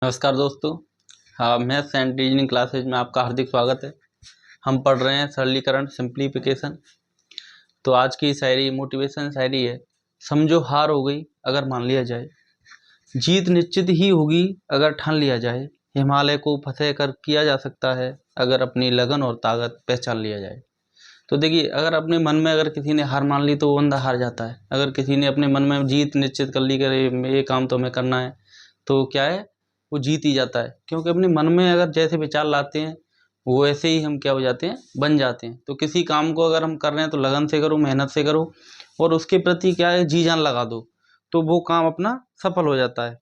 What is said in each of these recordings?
नमस्कार दोस्तों। हाँ, मैथ्स एंड रीजनिंग क्लासेज में आपका हार्दिक स्वागत है। हम पढ़ रहे हैं सरलीकरण सिंप्लीफिकेशन। तो आज की शायरी मोटिवेशन शायरी है। समझो हार हो गई अगर मान लिया जाए, जीत निश्चित ही होगी अगर ठान लिया जाए, हिमालय को फतेह कर किया जा सकता है अगर अपनी लगन और ताकत पहचान लिया जाए। तो देखिए, अगर अपने मन में अगर किसी ने हार मान ली तो वो बंदा हार जाता है। अगर किसी ने अपने मन में जीत निश्चित कर ली, करे ये काम तो हमें करना है, तो क्या है, वो जीत ही जाता है। क्योंकि अपने मन में अगर जैसे विचार लाते हैं वो ऐसे ही हम क्या हो जाते हैं, बन जाते हैं। तो किसी काम को अगर हम कर रहे हैं तो लगन से करो, मेहनत से करो और उसके प्रति क्या है, जी जान लगा दो, तो वो काम अपना सफल हो जाता है।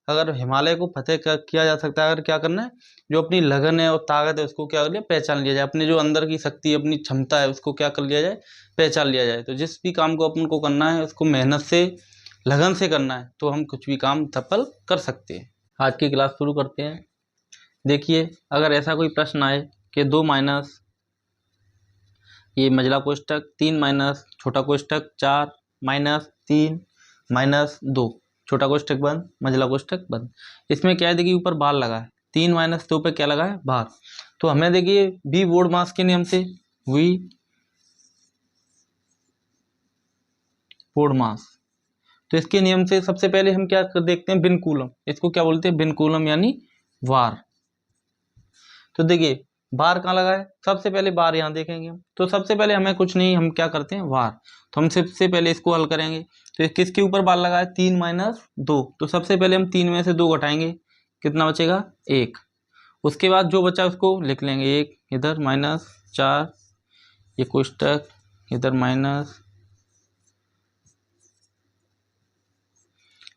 अगर हिमालय को फतेह किया जा सकता है, अगर क्या करना है, जो अपनी लगन है और ताकत है उसको क्या कर लिया, पहचान लिया जाए। अपने जो अंदर की शक्ति, अपनी क्षमता है उसको क्या कर लिया जाए, पहचान लिया जाए। तो जिस भी काम को अपन को करना है उसको मेहनत से, लगन से करना है, तो हम कुछ भी काम सफल कर सकते हैं। आज की क्लास शुरू करते हैं। देखिए, अगर ऐसा कोई प्रश्न आए कि 2 माइनस ये मझला कोष्ठक, 3 माइनस छोटा कोष्ठक 4 माइनस 3 माइनस 2 छोटा कोष्ठक बंद, मझला कोष्ठक बंद। इसमें क्या है, देखिए ऊपर बार लगा है, 3 माइनस 2 पे क्या लगा है, बार। तो हमें देखिए बी बोर्ड मास के नियम से, वी बोर्ड मास, तो इसके नियम से सबसे पहले हम क्या देखते हैं, बिन कूलम। इसको क्या बोलते हैं, बिन कूलम यानी वार। तो देखिए बार कहाँ लगा है, सबसे पहले बार यहाँ देखेंगे हम। तो सबसे पहले हमें कुछ नहीं, हम क्या करते हैं, वार। तो हम सबसे पहले इसको हल करेंगे। तो किसके ऊपर बार लगा है, 3 माइनस 2। तो सबसे पहले हम 3 में से 2 घटाएंगे, कितना बचेगा, 1। उसके बाद जो बचा उसको लिख लेंगे, 1 इधर माइनस 4 ये कोष्टक इधर माइनस।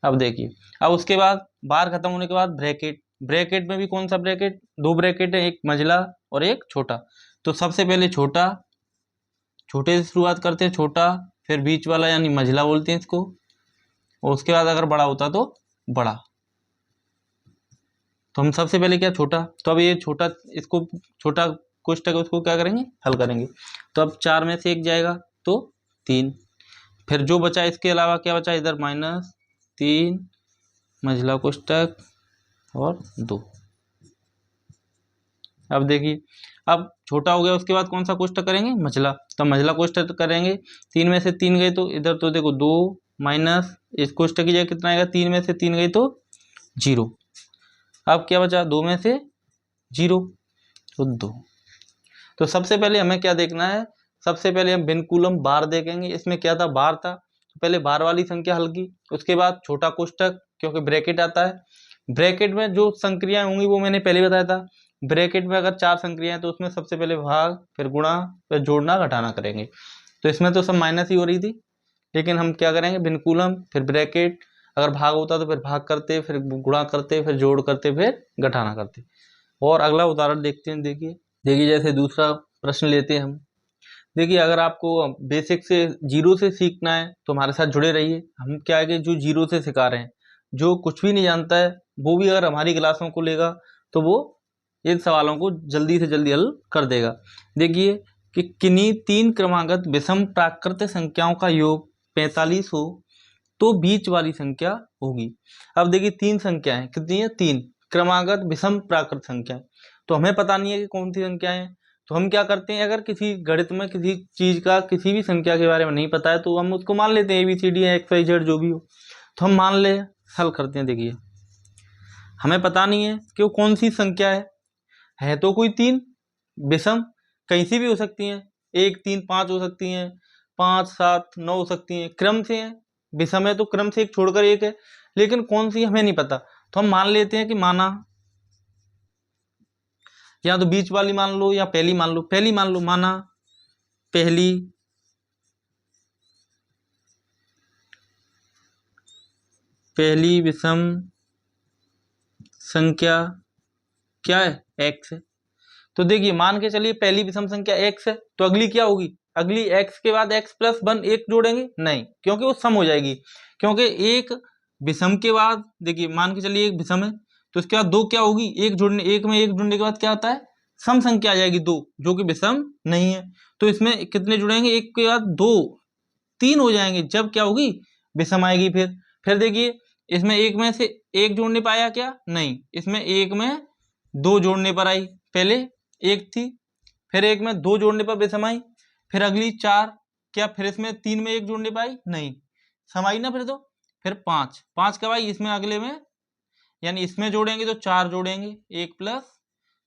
अब देखिए, अब उसके बाद बार खत्म होने के बाद ब्रैकेट, ब्रैकेट में भी कौन सा ब्रैकेट, 2 ब्रैकेट है, एक मझला और एक छोटा। तो सबसे पहले छोटा, छोटे से शुरुआत करते हैं, छोटा, फिर बीच वाला यानी मझला बोलते हैं इसको, और उसके बाद अगर बड़ा होता तो बड़ा। तो हम सबसे पहले क्या, छोटा। तो अब ये छोटा, इसको छोटा कोष्ठक उसको क्या करेंगे, हल करेंगे। तो अब 4 में से 1 जाएगा तो 3, फिर जो बचा इसके अलावा क्या बचा, इधर माइनस 3 मझला कोष्ठक और 2। अब देखिए, अब छोटा हो गया, उसके बाद कौन सा कोष्ठक करेंगे, मझला। तो मझला कोष्ठक करेंगे, 3 में से 3 गए तो इधर तो देखो 2 माइनस इस कोष्ठक की जगह कितना आएगा, 3 में से 3 गई तो 0। अब क्या बचा, 2 में से 0 तो 2। तो सबसे पहले हमें क्या देखना है, सबसे पहले हम बिन कूलम बार देखेंगे। इसमें क्या था, बार था, तो पहले बार वाली संख्या हल की। उसके बाद छोटा कोष्ठक, क्योंकि ब्रैकेट आता है, ब्रैकेट में जो संक्रियाएं होंगी वो मैंने पहले बताया था। ब्रैकेट में अगर 4 संक्रियाएं तो उसमें सबसे पहले भाग, फिर गुणा, फिर जोड़ना घटाना करेंगे। तो इसमें तो सब माइनस ही हो रही थी, लेकिन हम क्या करेंगे, बिन कूलम फिर ब्रैकेट, अगर भाग होता तो फिर भाग करते, फिर गुणा करते, फिर जोड़ करते, फिर घटाना करते। और अगला उदाहरण देखते हैं। देखिए देखिए जैसे दूसरा प्रश्न लेते हैं हम। देखिए, अगर आपको बेसिक से जीरो से सीखना है तो हमारे साथ जुड़े रहिए। हम क्या है कि जो जीरो से सिखा रहे हैं, जो कुछ भी नहीं जानता है वो भी अगर हमारी क्लासों को लेगा तो वो इन सवालों को जल्दी से जल्दी हल कर देगा। देखिए कि किन्हीं 3 क्रमागत विषम प्राकृत संख्याओं का योग 45 हो तो बीच वाली संख्या होगी। अब देखिए 3 संख्याएं कितनी है, 3 क्रमागत विषम प्राकृत संख्या। तो हमें पता नहीं है कि कौन सी संख्याएं हैं। तो हम क्या करते हैं, अगर किसी गणित में किसी चीज का, किसी भी संख्या के बारे में नहीं पता है तो हम उसको मान लेते हैं, ABCD या XYZ जो भी हो, तो हम मान ले, हल करते हैं। देखिए हमें पता नहीं है कि वो कौन सी संख्या है तो कोई 3 विषम कहीं से भी हो सकती हैं, 1 3 5 हो सकती हैं, 5 7 9 हो सकती हैं, क्रम से है। विषम है तो क्रम से एक छोड़कर एक है, लेकिन कौन सी हमें नहीं पता। तो हम मान लेते हैं कि माना, या तो बीच वाली मान लो या पहली मान लो, पहली मान लो, माना पहली विषम संख्या क्या है, x है। तो देखिए मान के चलिए पहली विषम संख्या x है, तो अगली क्या होगी, अगली x के बाद x प्लस 1 एक जोड़ेंगे नहीं, क्योंकि वो सम हो जाएगी। क्योंकि एक विषम के बाद, देखिए मान के चलिए एक विषम है तो उसके बाद 2 क्या होगी, एक जोड़ने, एक में एक जोड़ने के बाद क्या आता है, सम संख्या आ जाएगी 2, जो कि विषम नहीं है। तो इसमें कितने जुड़ेंगे, एक के बाद 2 3 हो जाएंगे, जब क्या होगी, विषम आएगी। फिर देखिए इसमें एक में से एक जोड़ने पाया क्या? नहीं, इसमें एक में दो जोड़ने पर आई, पहले एक थी, फिर एक में दो जोड़ने पर विषम आई, फिर अगली चार, क्या फिर इसमें तीन में एक जोड़ने पाई? नहीं, सम आई ना फिर तो। फिर पांच, पांच कब आई? इसमें अगले में, यानी इसमें जोड़ेंगे तो चार जोड़ेंगे, एक प्लस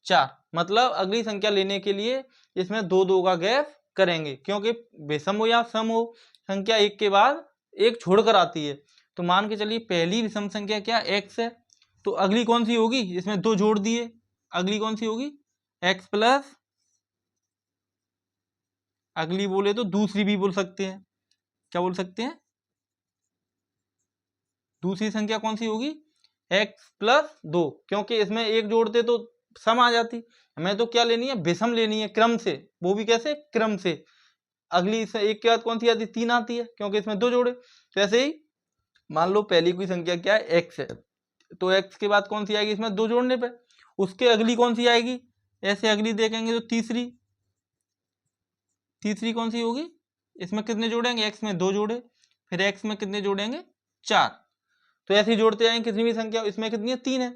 चार, मतलब अगली संख्या लेने के लिए इसमें दो दो का गैप करेंगे, क्योंकि विषम हो या सम हो, संख्या एक के बाद एक छोड़कर आती है। तो मान के चलिए पहली विषम संख्या क्या? x है, तो अगली कौन सी होगी? इसमें दो जोड़ दिए, अगली कौन सी होगी? x प्लस, अगली बोले तो दूसरी भी बोल सकते हैं, क्या बोल सकते हैं? दूसरी संख्या कौन सी होगी? x प्लस दो, क्योंकि इसमें एक जोड़ते तो सम आ जाती, हमें तो क्या लेनी है? विषम लेनी है, क्रम से, वो भी कैसे? क्रम से। अगली एक के बाद कौन सी आती है? तीन आती है, क्योंकि इसमें दो जोड़े। तो ऐसे ही मान लो पहली कोई संख्या क्या है? x है, तो x के बाद कौन सी आएगी? इसमें दो जोड़ने पे, उसके अगली कौन सी आएगी? ऐसे अगली देखेंगे तो तीसरी, तीसरी कौन सी होगी? इसमें कितने जोड़ेंगे? x में दो जोड़े, फिर x में कितने जोड़ेंगे? चार। तो ऐसे ही जोड़ते जाएंगे कितनी भी संख्या, इसमें कितनी है? तीन है।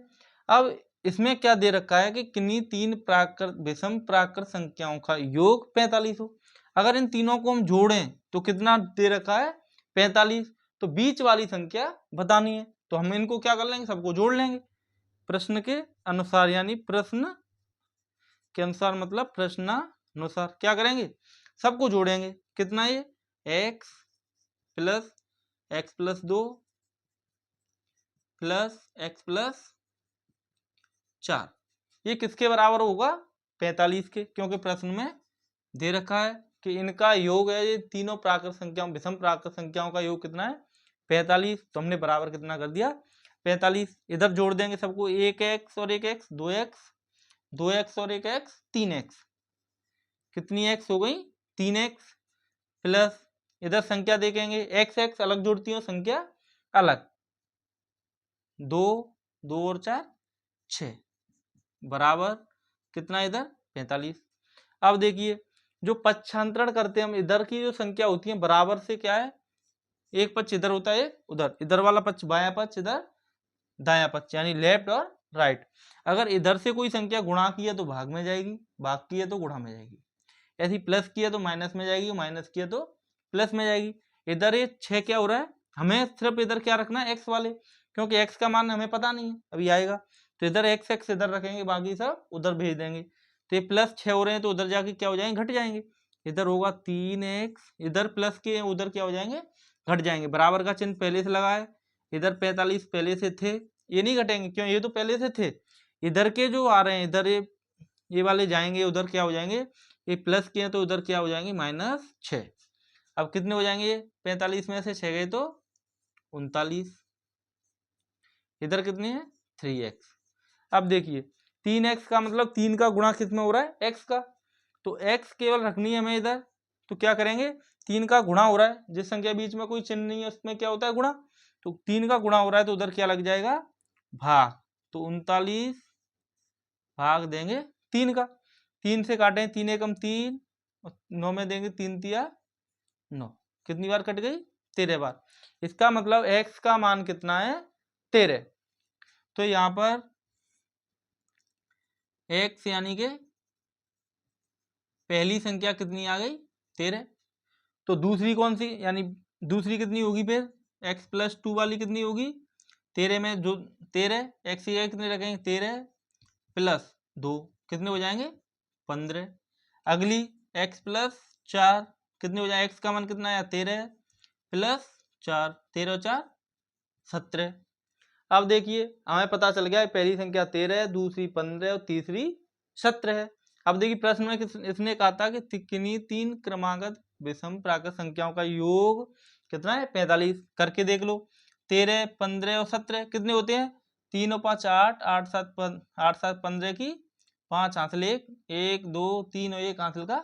अब इसमें क्या दे रखा है कि किन्हीं तीन प्राकृत विषम प्राकृत संख्याओं का योग 45 हो। अगर इन तीनों को हम जोड़ें तो कितना दे रखा है? 45। तो बीच वाली संख्या बतानी है, तो हम इनको क्या कर लेंगे? सबको जोड़ लेंगे प्रश्न के अनुसार, यानी प्रश्न के अनुसार मतलब प्रश्नानुसार क्या करेंगे? सबको जोड़ेंगे। कितना ये? x प्लस दो प्लस x प्लस चार, ये किसके बराबर होगा? 45 के, क्योंकि प्रश्न में दे रखा है कि इनका योग है, ये तीनों प्राकृत संख्याओं विषम प्राकृत संख्याओं का योग कितना है? 45। तो हमने बराबर कितना कर दिया? 45। इधर जोड़ देंगे सबको, एक x और एक x, दो x, दो x और एक x, तीन x। कितनी x हो गई? 3x। प्लस इधर संख्या देखेंगे, x x अलग जोड़ती हूँ, संख्या अलग, दो, दो और चार 6, बराबर कितना? इधर 45। अब देखिए जो पक्षांतरण करते हैं हम, इधर की जो संख्या होती है बराबर से क्या है? एक पक्ष इधर होता है, उधर, इधर वाला पक्ष बायां पक्ष, इधर दायां पक्ष, यानी लेफ्ट और राइट। अगर इधर से कोई संख्या गुणा की है तो भाग में जाएगी, भाग की है तो गुणा में जाएगी, ऐसी प्लस की है तो माइनस में जाएगी, माइनस की है तो प्लस में जाएगी। इधर ये 6 क्या हो रहा है? हमें सिर्फ इधर क्या रखना है? x वाले, क्योंकि x का मान हमें पता नहीं है, अभी आएगा। तो इधर x x इधर रखेंगे, बाकी सब उधर भेज देंगे। तो ये प्लस 6 हो रहे हैं तो उधर जाके क्या हो जाएंगे? घट जाएंगे। इधर होगा 3x, इधर प्लस के उधर क्या हो जाएंगे? घट जाएंगे। बराबर का चिन्ह पहले से लगा है, इधर 45 पहले से थे, ये नहीं घटेंगे, क्यों? ये तो पहले से थे। इधर के जो आ रहे हैं, इधर ये वाले जाएंगे, उधर क्या हो जाएंगे? ये प्लस किए तो उधर क्या हो जाएंगे? -6। अब कितने हो जाएंगे? 45 में से 6 गए तो 39। इधर कितने हैं? 3x। अब देखिए 3x का मतलब 3 का गुणा किस में हो रहा है? x का, तो x केवल रखनी है हमें इधर। तो क्या करेंगे? 3 का गुणा हो रहा है, जिस संख्या बीच में कोई चिन्ह नहीं है उसमें क्या होता है? गुणा। तो 3 का गुणा हो रहा है तो उधर क्या लग जाएगा? भाग। तो 39 भाग देंगे 3 का, 3 से काटें, 3 एकम 3, 9 में देंगे 3 तिया 9, कितनी बार कट गई? 13 बार। इसका मतलब x का मान कितना है? 13। तो यहाँ पर x यानी के पहली संख्या कितनी आ गई? 13। तो दूसरी कौन सी, यानी दूसरी कितनी होगी फिर? x प्लस 2 वाली कितनी होगी? 13 में जो 13, x की जगह कितने रखेंगे? 13 प्लस 2, कितने हो जाएंगे? 15। अगली x प्लस 4, कितने हो जाए? x का मान कितना आया? 13 प्लस 4, 13 और 4 17। अब देखिए हमें पता चल गया पहली संख्या 13 है, दूसरी 15 और तीसरी 17 है। अब देखिए प्रश्न में इसने कहा था कि किन्हीं तीन क्रमागत विषम प्राकृत संख्याओं का योग कितना है? 45। करके देख लो, 13, 15 और 17 कितने होते हैं? 3 और 5 8, 8 7 15 की 5 हासिल 1, 1 2 3 और 1 हासिल का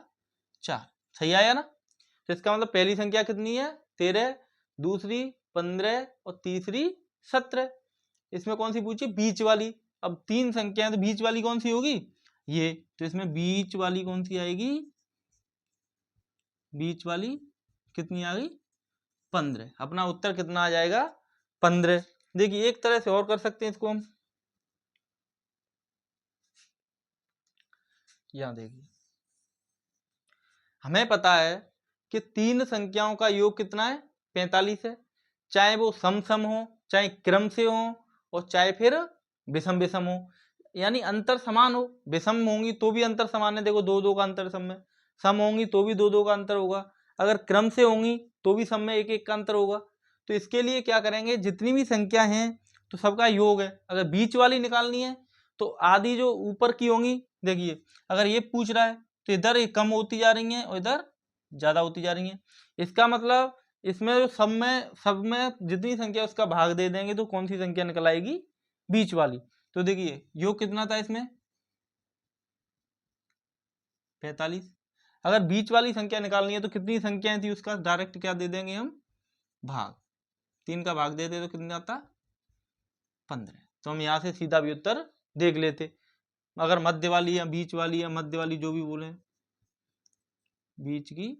4। सही आया ना? तो इसका मतलब पहली संख्या कितनी है? 13, दूसरी 15 और तीसरी 17। इसमें कौन सी पूछी? बीच वाली। अब तीन संख्याएं तो बीच वाली कौन सी होगी? ये। तो इसमें बीच वाली कौन सी आएगी? बीच वाली कितनी आ गई? 15। अपना उत्तर कितना आ जाएगा? 15। देखिए एक तरह से और कर सकते हैं इसको हम, यहां देखिए हमें पता है कि तीन संख्याओं का योग कितना है, 45 है, चाहे वो सम सम हो, चाहे क्रम से हो, और चाहे फिर विषम विषम हो, यानी अंतर समान हो। विषम होंगी तो भी अंतर समान है, देखो दो दो का अंतर सम में, सम होंगी तो भी दो दो का अंतर होगा, अगर क्रम से होंगी तो भी सम में एक एक का अंतर होगा। तो इसके लिए क्या करेंगे, जितनी भी संख्या हैं तो सबका योग है, अगर बीच वाली निकालनी है तो आधी जो ऊपर की होंगी, देखिए अगर ये पूछ रहा है तो इधर ये कम होती जा रही हैं और इधर ज्यादा होती जा रही हैं। इसका मतलब इसमें जो सब में जितनी संख्या उसका भाग दे देंगे तो कौन सी संख्या निकल आएगी, बीच वाली। तो देखिए योग कितना था इसमें, 45। अगर बीच वाली संख्या निकालनी है तो कितनी संख्याएं थी उसका डायरेक्ट क्या दे देंगे हम, भाग, 3 का भाग देते तो कितना आता, 15। तो हम यहाँ से सीधा भी उत्तर देख लेते। अगर मध्य वाली या बीच वाली या मध्य वाली जो भी बोले, बीच की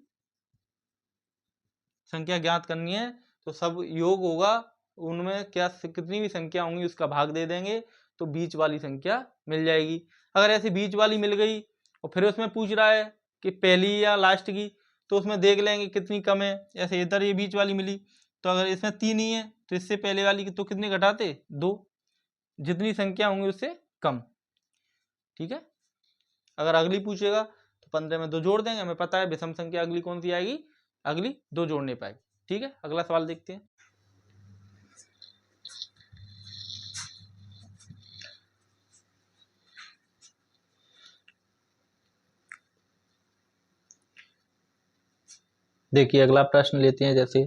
संख्या ज्ञात करनी है तो सब योग होगा, उनमें क्या कितनी भी संख्या होंगी उसका भाग दे देंगे तो बीच वाली संख्या मिल जाएगी। अगर ऐसे बीच वाली मिल गई और फिर उसमें पूछ रहा है कि पहली या लास्ट की, तो उसमें देख लेंगे कितनी कम है। ऐसे इधर ये बीच वाली मिली तो अगर इसमें 3 ही है तो इससे पहले वाली की तो कितने घटाते, 2, जितनी संख्या होंगी उससे कम। ठीक है, अगर अगली पूछेगा तो 15 में 2 जोड़ देंगे, हमें पता है विषम संख्या अगली कौन सी आएगी, अगली 2 जोड़ नहीं पाएगी। ठीक है, अगला सवाल देखते हैं। देखिए अगला प्रश्न लेते हैं, जैसे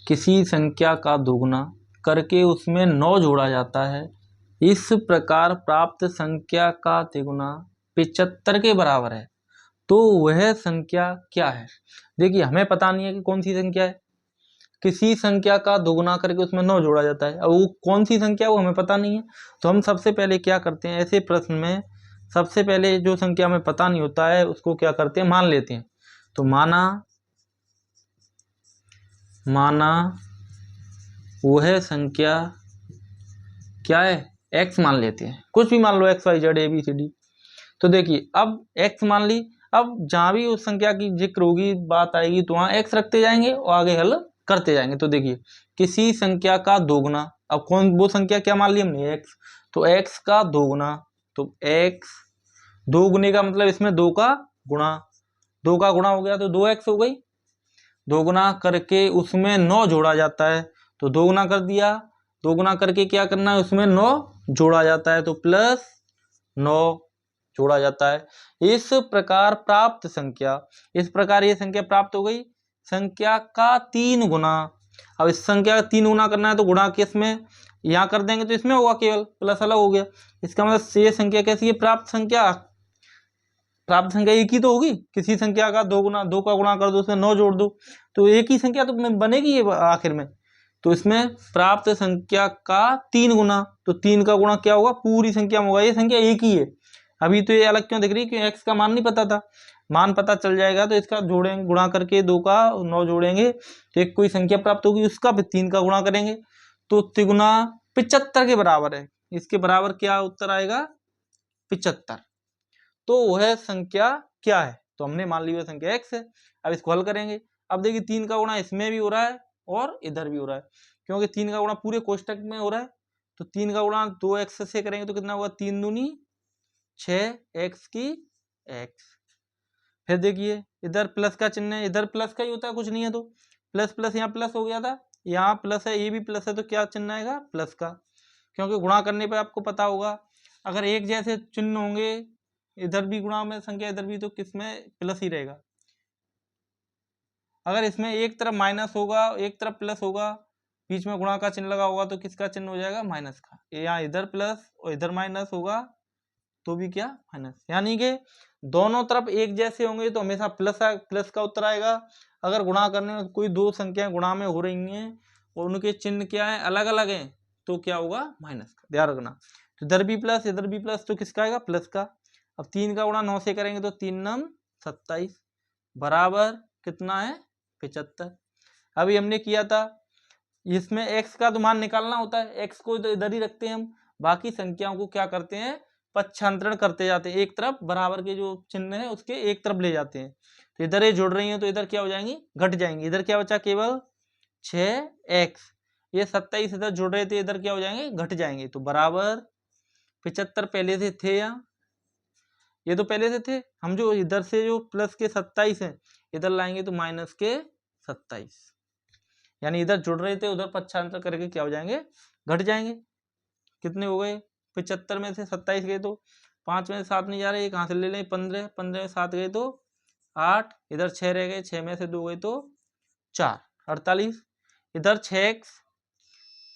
किसी संख्या का दोगुना करके उसमें 9 जोड़ा जाता है, इस प्रकार प्राप्त संख्या का तिगुना 75 के बराबर है, तो वह संख्या क्या है। देखिए हमें पता नहीं है कि कौन सी संख्या है, किसी संख्या का दोगुना करके उसमें 9 जोड़ा जाता है, अब वो कौन सी संख्या वो हमें पता नहीं है। तो हम सबसे पहले क्या करते हैं, ऐसे प्रश्न में सबसे पहले जो संख्या हमें पता नहीं होता है उसको क्या करते हैं, मान लेते हैं। तो माना वह संख्या क्या है, x मान लेते हैं, कुछ भी मान लो, x y z a b c d। तो देखिए अब x मान ली, अब जहां भी उस संख्या की जिक्र होगी, बात आएगी तो वहां x रखते जाएंगे और आगे हल करते जाएंगे। तो देखिए किसी संख्या का दोगुना, अब कौन वो संख्या क्या मान ली हमने, x, तो x का दोगुना, तो x दो गुने का मतलब इसमें 2 का गुणा, 2 का गुणा हो गया तो 2x हो गई, दोगुना करके उसमें 9 जोड़ा जाता है, तो दोगुना कर दिया, दोगुना करके क्या करना है, उसमें 9 जोड़ा जाता है, तो +9 जोड़ा जाता है। इस प्रकार प्राप्त संख्या, इस प्रकार ये संख्या प्राप्त हो गई, संख्या का 3 गुना। अब इस संख्या का 3 गुना करना है तो गुणा किस में, यहाँ कर देंगे तो इसमें होगा, केवल प्लस अलग हो गया। इसका मतलब ये संख्या कैसी है, प्राप्त संख्या, प्राप्त संख्या एक ही तो होगी, किसी संख्या का 2 गुना, 2 का गुणा कर दो, उसमें 9 जोड़ दो, तो एक ही संख्या तो बनेगी ये आखिर में। तो इसमें प्राप्त संख्या का 3 गुना, तो 3 का गुणा क्या होगा, पूरी संख्या में होगा, ये संख्या एक ही है। अभी तो ये अलग क्यों दिख रही है, क्योंकि x का मान नहीं पता था, मान पता चल जाएगा तो इसका जोड़ेंगे, गुणा करके 2 का 9 जोड़ेंगे तो एक कोई संख्या प्राप्त होगी, उसका फिर 3 का गुणा करेंगे तो तिगुना 75 के बराबर है। इसके बराबर क्या उत्तर आएगा, 75। तो वह संख्या क्या है, तो हमने मान ली वह संख्या x है। अब इसको हल करेंगे, अब देखिए 3 का गुणा इसमें भी हो रहा है और इधर भी हो रहा है, क्योंकि 3 का गुणा पूरे कोष्टक में हो रहा है, तो 3 का गुणा 2x से करेंगे तो कितना होगा, 3 दूनी 6x की x। फिर देखिए इधर प्लस का चिन्ह है, इधर प्लस का ही होता है, कुछ नहीं है तो प्लस प्लस, यहाँ प्लस हो गया था, यहाँ प्लस है, ये भी प्लस है, तो क्या चिन्ह आएगा, प्लस का, क्योंकि गुणा करने पे आपको पता होगा अगर एक जैसे चिन्ह होंगे, इधर भी गुणा में संख्या इधर भी, तो किसमें प्लस ही रहेगा। अगर इसमें एक तरफ माइनस होगा एक तरफ प्लस होगा, बीच में गुणा का चिन्ह लगा होगा तो किसका चिन्ह हो जाएगा, माइनस का। यहाँ इधर प्लस और इधर माइनस होगा तो भी क्या, माइनस, यानी कि दोनों तरफ एक जैसे होंगे तो हमेशा प्लस का उत्तर आएगा। अगर गुणा करने में कोई दो संख्याएं गुणा में हो रही हैं और उनके चिन्ह क्या है, अलग अलग हैं, तो क्या होगा, माइनस का, ध्यान रखना। तो इधर भी प्लस तो किसका आएगा, प्लस का। अब 3 का गुणा 9 से करेंगे तो 3 9 27 बराबर कितना है, 75। अभी हमने किया था इसमें x का तो मान निकालना होता है, x को तो इधर ही रखते हैं हम, बाकी संख्याओं को क्या करते हैं, पक्षांतरण करते जाते हैं, एक तरफ बराबर के जो चिन्ह है उसके एक तरफ ले जाते हैं। तो इधर ये जुड़ रही है तो इधर क्या हो जाएंगी, घट जाएंगी। इधर क्या बचा, केवल 6x, ये 27 इधर जुड़ रहे थे, इधर क्या हो जाएंगे, घट जाएंगे। तो बराबर 75 पहले से थे यहाँ, ये तो पहले से थे, हम जो इधर से जो प्लस के 27 है इधर लाएंगे तो माइनस के 27, यानी इधर जुड़ रहे थे उधर पक्षांतर करके क्या हो जाएंगे, घट जाएंगे। कितने हो गए, 75 में से 27 गए तो 5 में से 7 नहीं जा रहे, कहाँ से ले लें, 15, 15 में 7 गए तो 8, इधर 6 रह गए, 6 में से 2 गए तो 4, 48, इधर 6x,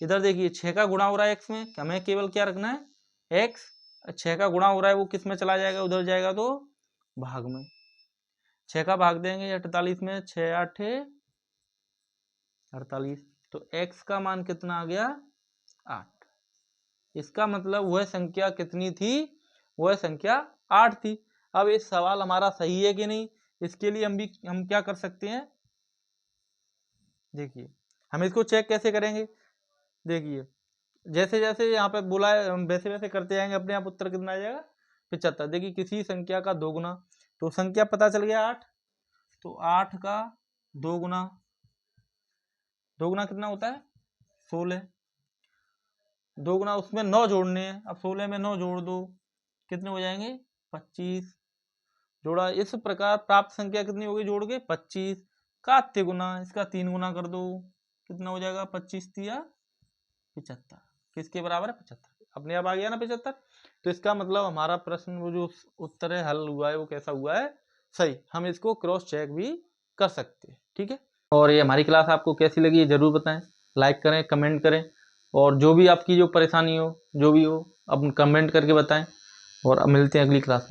इधर देखिए 6 का गुणा हो रहा है x में, हमें केवल क्या रखना है, x, 6 का गुणा हो रहा है वो किस में चला जाएगा, उधर जाएगा तो भाग में, 6 का भाग देंगे 48 में, 6 8 48, तो x का मान कितना आ गया, 8। इसका मतलब वह संख्या कितनी थी, वह संख्या 8 थी। अब ये सवाल हमारा सही है कि नहीं, इसके लिए हम क्या कर सकते हैं, देखिए हम इसको चेक कैसे करेंगे, देखिए जैसे जैसे यहाँ पे बोला है हम वैसे वैसे करते जाएंगे, अपने आप उत्तर कितना आ जाएगा, 75। देखिए किसी संख्या का 2 गुना, तो संख्या पता चल गया 8, तो 8 का 2 गुना, 2 गुना कितना होता है, 16, 2 गुना उसमें 9 जोड़ने हैं, अब 16 में 9 जोड़ दो, कितने हो जाएंगे, 25 जोड़ा। इस प्रकार प्राप्त संख्या कितनी होगी जोड़ के, 25 का 3 गुना, इसका 3 गुना कर दो, कितना हो जाएगा, 25 तिया 75, किसके बराबर है, 75, अपने आप आ गया ना 75। तो इसका मतलब हमारा प्रश्न वो जो उत्तर है हल हुआ है वो कैसा हुआ है, सही। हम इसको क्रॉस चेक भी कर सकते हैं, ठीक है। और ये हमारी क्लास आपको कैसी लगी है जरूर बताएं, लाइक करें, कमेंट करें, और जो भी आपकी जो परेशानी हो जो भी हो आप कमेंट करके बताएं, और अब मिलते हैं अगली क्लास में।